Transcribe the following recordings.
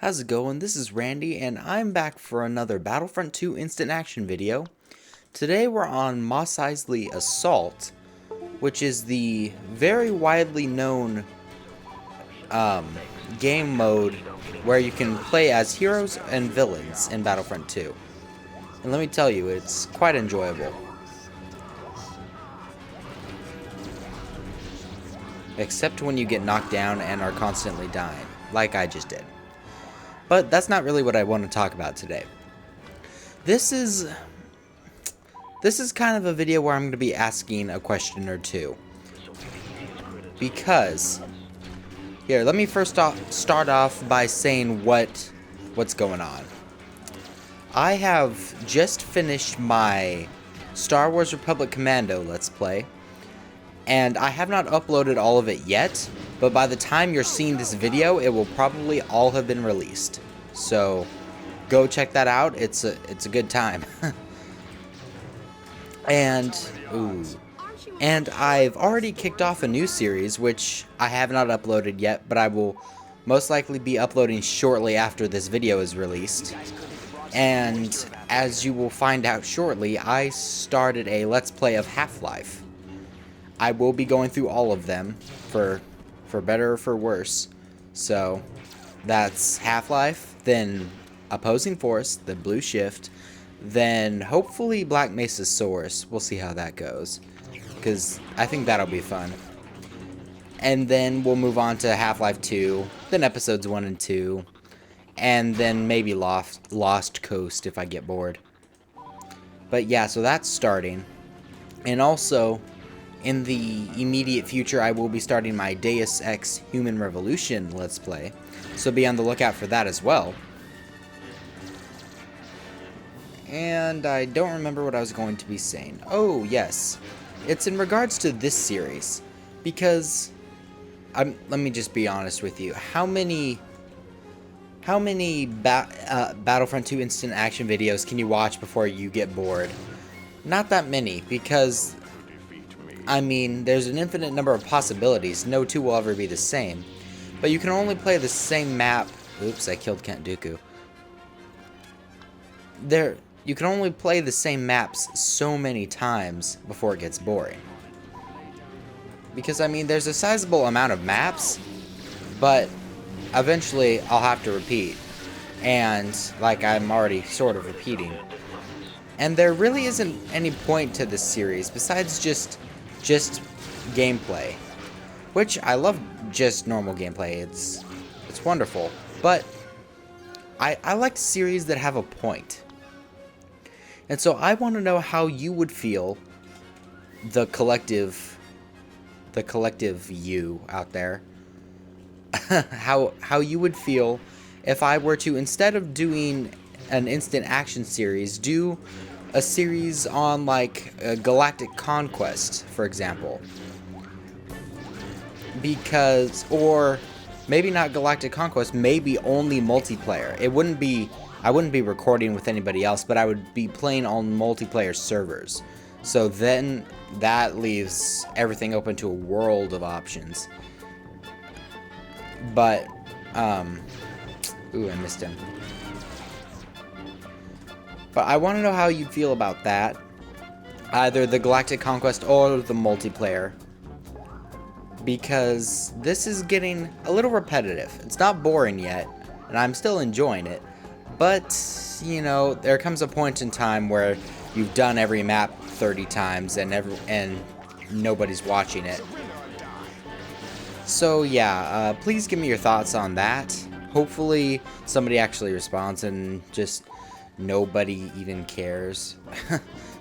How's it going? This is Randy, and I'm back for another Battlefront 2 instant action video. Today we're on Mos Eisley Assault, which is the very widely known game mode where you can play as heroes and villains in Battlefront 2. And let me tell you, it's quite enjoyable. Except when you get knocked down and are constantly dying, like I just did. But that's not really what I want to talk about today. This is kind of a video where I'm going to be asking a question or two. Because, here, let me first start off by saying what's going on. I have just finished my Star Wars Republic Commando Let's Play, and I have not uploaded all of it yet, but by the time you're seeing this video, it will probably all have been released. So, go check that out. It's a good time. And I've already kicked off a new series, which I have not uploaded yet, but I will most likely be uploading shortly after this video is released. And as you will find out shortly, I started a Let's Play of Half-Life. I will be going through all of them, for better or for worse. So, that's Half-Life, then Opposing Force, then Blue Shift, then hopefully Black Mesa Source. We'll see how that goes, because I think that'll be fun. And then we'll move on to Half-Life 2, then Episodes 1 and 2, and then maybe Lost Coast if I get bored. But yeah, so that's starting. And also, in the immediate future, I will be starting my Deus Ex Human Revolution Let's Play, so be on the lookout for that as well. And I don't remember what I was going to be saying. Oh, yes. It's in regards to this series, because, let me just be honest with you, how many Battlefront 2 instant action videos can you watch before you get bored? Not that many, because I mean, there's an infinite number of possibilities. No two will ever be the same. But you can only play the same map. Oops, I killed Count Dooku. You can only play the same maps so many times before it gets boring. Because, I mean, there's a sizable amount of maps, but eventually I'll have to repeat. And, like, I'm already sort of repeating. And there really isn't any point to this series besides just gameplay, which I love. Just normal gameplay, it's wonderful, but I like series that have a point. And so I want to know how you would feel, the collective you out there, how you would feel if I were to, instead of doing an instant action series, do a series on, like, Galactic Conquest, for example. Because, or maybe not Galactic Conquest, maybe only multiplayer. I wouldn't be recording with anybody else, but I would be playing on multiplayer servers. So then that leaves everything open to a world of options. But, ooh, I missed him. But I want to know how you'd feel about that. Either the Galactic Conquest or the multiplayer. Because this is getting a little repetitive. It's not boring yet, and I'm still enjoying it. But, you know, there comes a point in time where you've done every map 30 times and nobody's watching it. So yeah, please give me your thoughts on that. Hopefully somebody actually responds and just nobody even cares.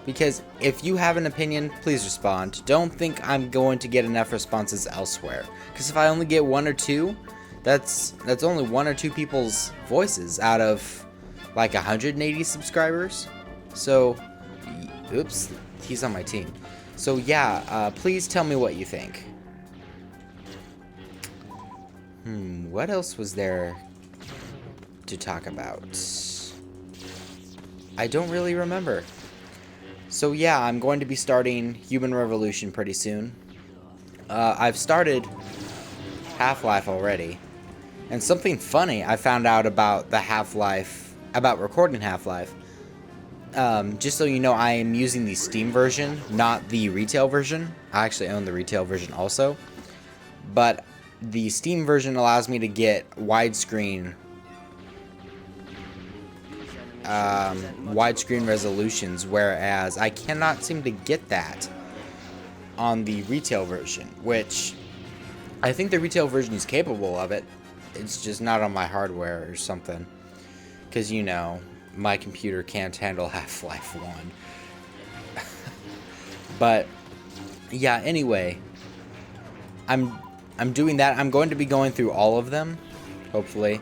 Because if you have an opinion, please respond. Don't think I'm going to get enough responses elsewhere. Because if I only get one or two, that's only one or two people's voices out of like 180 subscribers. So, oops, he's on my team. So yeah, please tell me what you think. What else was there to talk about? I don't really remember. So yeah, I'm going to be starting Human Revolution pretty soon. I've started Half-Life already, And something funny I found out about the Half-Life, about recording Half-Life. Just so you know, I am using the Steam version, not the retail version. I actually own the retail version also. But the Steam version allows me to get widescreen resolutions, whereas I cannot seem to get that on the retail version, which I think the retail version is capable of it. It's just not on my hardware or something, because, you know, my computer can't handle Half-Life 1. But yeah, anyway, I'm doing that. I'm going to be going through all of them, hopefully.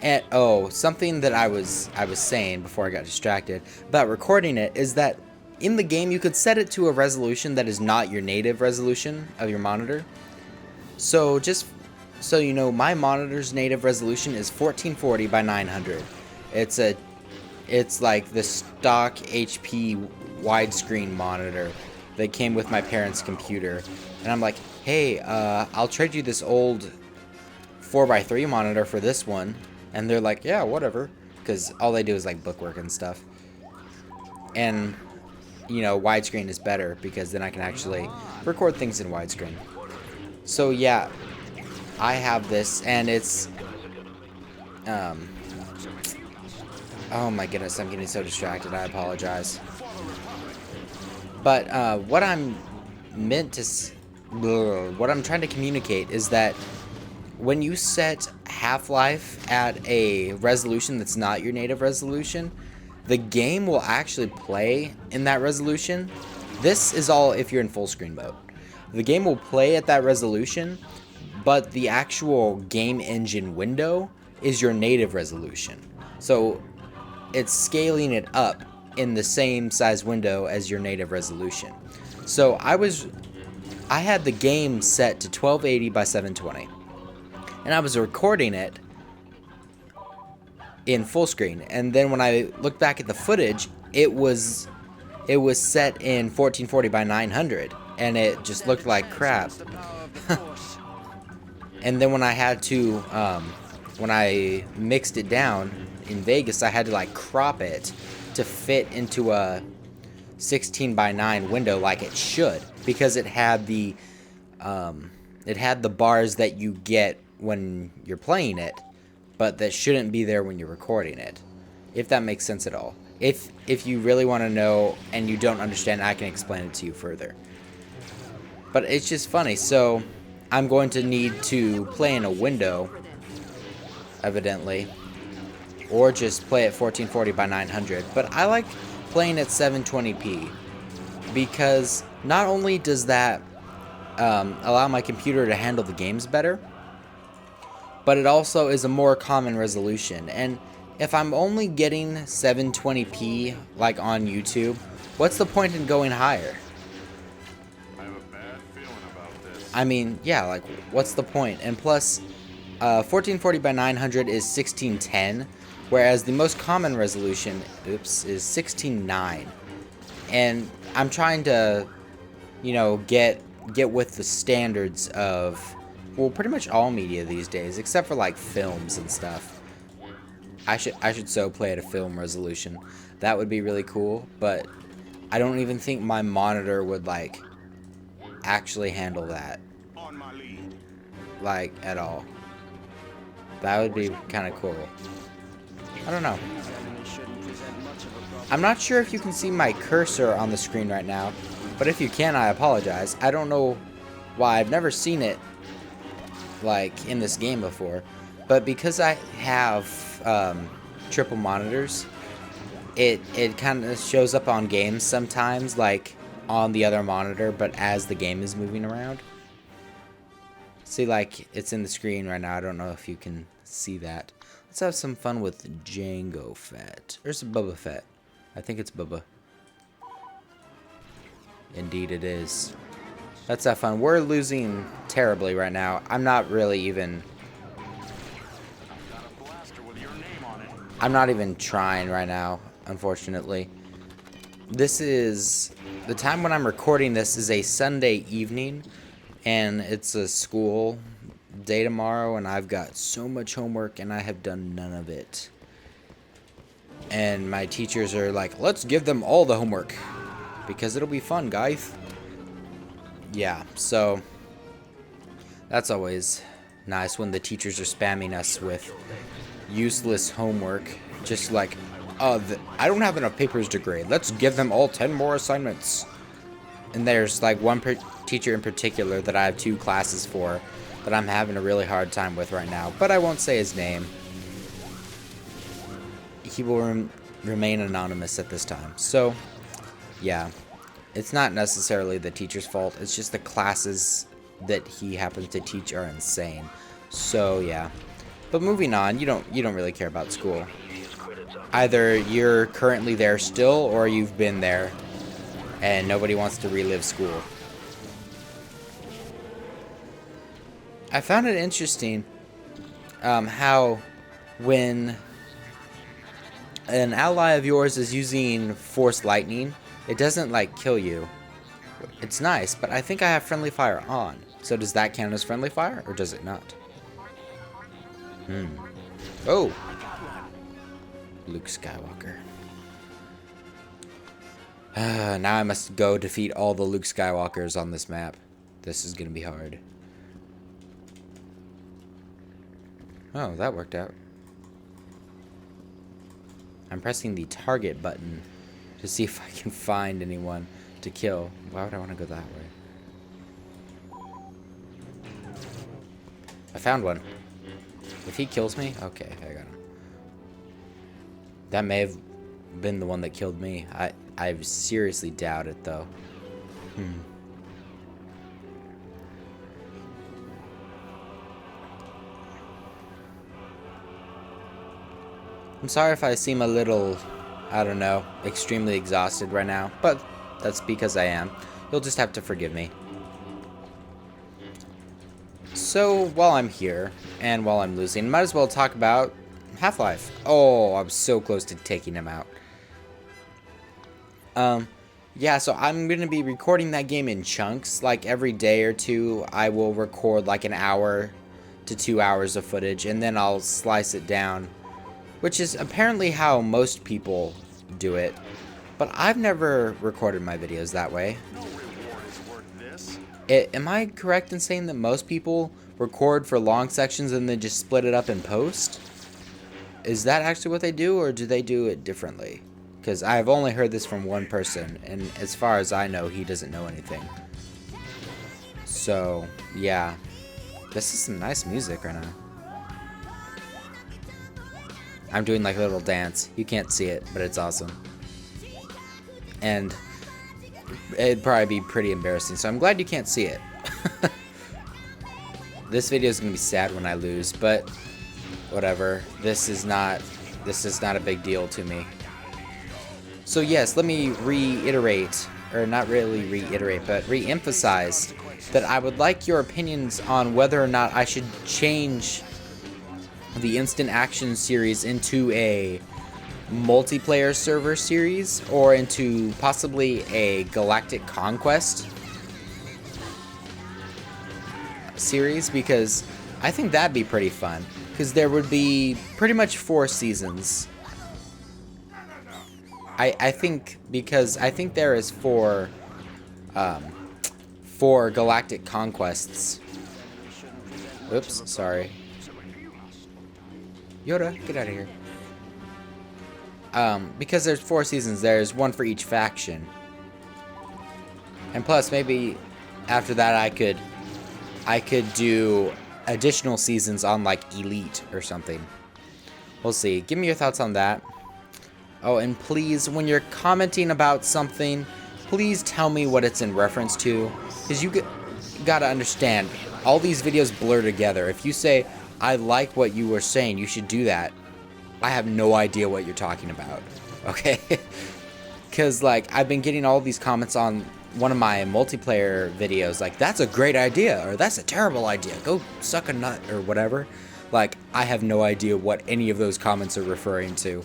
And oh, something that I was saying before I got distracted about recording it is that in the game you could set it to a resolution that is not your native resolution of your monitor. So just so you know, my monitor's native resolution is 1440 by 900. It's like the stock HP widescreen monitor that came with my parents' computer. And I'm like, hey, I'll trade you this old 4x3 monitor for this one. And they're like, yeah, whatever. Because all they do is like bookwork and stuff. And, you know, widescreen is better because then I can actually record things in widescreen. So yeah, I have this, and it's, oh my goodness, I'm getting so distracted, I apologize. But what I'm trying to communicate is that when you set Half-Life at a resolution that's not your native resolution, the game will actually play in that resolution. This is all if you're in full screen mode. The game will play at that resolution, but the actual game engine window is your native resolution. So it's scaling it up in the same size window as your native resolution. So I had the game set to 1280 by 720. And I was recording it in full screen. And then when I looked back at the footage, it was set in 1440 by 900. And it just looked like crap. And then when I had to, when I mixed it down in Vegas, I had to like crop it to fit into a 16 by 9 window like it should, because it had the bars that you get when you're playing it, but that shouldn't be there when you're recording it, if that makes sense at all. If you really want to know and you don't understand, I can explain it to you further. But it's just funny. So I'm going to need to play in a window, evidently, or just play at 1440 by 900. But I like playing at 720p because not only does that allow my computer to handle the games better, but it also is a more common resolution. And if I'm only getting 720p like on YouTube, what's the point in going higher? I have a bad feeling about this. I mean, yeah, like, what's the point? And plus, 1440 by 900 is 1610, whereas the most common resolution, is 16:9. And I'm trying to, you know, get with the standards of, well, pretty much all media these days, except for like films and stuff. I should so play at a film resolution. That would be really cool, but I don't even think my monitor would like actually handle that, like, at all. That would be kind of cool. I don't know. I'm not sure if you can see my cursor on the screen right now, but if you can, I apologize. I don't know why. I've never seen it like in this game before, but because I have triple monitors, it kind of shows up on games sometimes, like on the other monitor, but as the game is moving around. See, like, it's in the screen right now. I don't know if you can see that. Let's have some fun with Jango Fett. Or is it Boba Fett? I think it's Boba. Indeed it is. Let's have fun. We're losing terribly right now. I'm not really even... I'm not even trying right now, unfortunately. This is... The time when I'm recording this is a Sunday evening, and it's a school day tomorrow, and I've got so much homework, and I have done none of it. And my teachers are like, let's give them all the homework, because it'll be fun, guys. Yeah, so that's always nice when the teachers are spamming us with useless homework. Just like, I don't have enough papers to grade. Let's give them all 10 more assignments. And there's like one teacher in particular that I have 2 classes for that I'm having a really hard time with right now. But I won't say his name. He will remain anonymous at this time. So, yeah. It's not necessarily the teacher's fault. It's just the classes that he happens to teach are insane. So, yeah. But moving on, you don't really care about school. Either you're currently there still, or you've been there and nobody wants to relive school. I found it interesting how when an ally of yours is using force lightning, it doesn't like kill you. It's nice, but I think I have friendly fire on. So does that count as friendly fire, or does it not? Oh! Luke Skywalker. Now I must go defeat all the Luke Skywalkers on this map. This is gonna be hard. Oh, that worked out. I'm pressing the target button to see if I can find anyone to kill. Why would I want to go that way? I found one. If he kills me, okay, I got him. That may have been the one that killed me. I seriously doubt it, though. I'm sorry if I seem a little, I don't know, extremely exhausted right now, but that's because I am. You'll just have to forgive me. So, while I'm here, and while I'm losing, might as well talk about Half-Life. Oh, I'm so close to taking him out. Yeah, so I'm going to be recording that game in chunks. Like, every day or two, I will record like an hour to 2 hours of footage, and then I'll slice it down. Which is apparently how most people do it. But I've never recorded my videos that way. Am I correct in saying that most people record for long sections and then just split it up in post? Is that actually what they do, or do they do it differently? Because I've only heard this from one person, and as far as I know, he doesn't know anything. So, yeah. This is some nice music right now. I'm doing like a little dance. You can't see it, but it's awesome. And it'd probably be pretty embarrassing, so I'm glad you can't see it. This video is gonna be sad when I lose, but whatever. This is not a big deal to me. So yes, let me reiterate, or not really reiterate, but re-emphasize that I would like your opinions on whether or not I should change the Instant Action series into a multiplayer server series, or into possibly a Galactic Conquest series, because I think that'd be pretty fun, because there would be pretty much 4 seasons. I think, because I think there is 4 Galactic Conquests. Oops, sorry. Yoda, get out of here. Because there's 4 seasons, there's 1 for each faction. And plus, maybe after that I could do additional seasons on like Elite or something. We'll see. Give me your thoughts on that. Oh, and please, when you're commenting about something, please tell me what it's in reference to. Because you gotta understand, all these videos blur together. If you say, I like what you were saying, you should do that, I have no idea what you're talking about. Okay? Because, like, I've been getting all these comments on one of my multiplayer videos, like, that's a great idea, or that's a terrible idea, go suck a nut, or whatever. Like, I have no idea what any of those comments are referring to.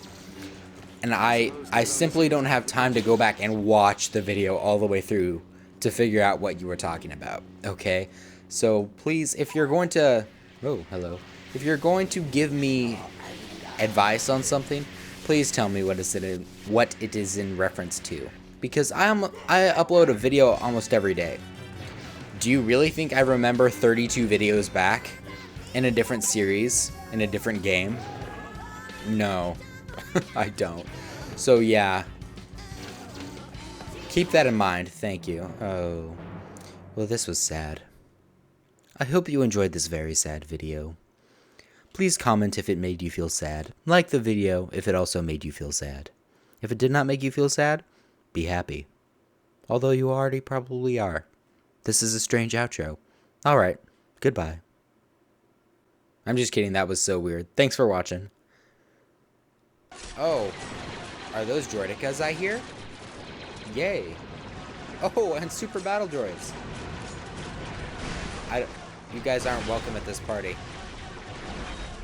And I simply don't have time to go back and watch the video all the way through to figure out what you were talking about, okay? So, please, if you're going to Oh, hello. If you're going to give me advice on something, please tell me what it is in reference to. Because I upload a video almost every day. Do you really think I remember 32 videos back in a different series, in a different game? No, I don't. So yeah, keep that in mind. Thank you. Oh, well, this was sad. I hope you enjoyed this very sad video. Please comment if it made you feel sad. Like the video if it also made you feel sad. If it did not make you feel sad, be happy. Although you already probably are. This is a strange outro. Alright, goodbye. I'm just kidding, that was so weird. Thanks for watching. Oh, are those droidicas I hear? Yay. Oh, and super battle droids. You guys aren't welcome at this party.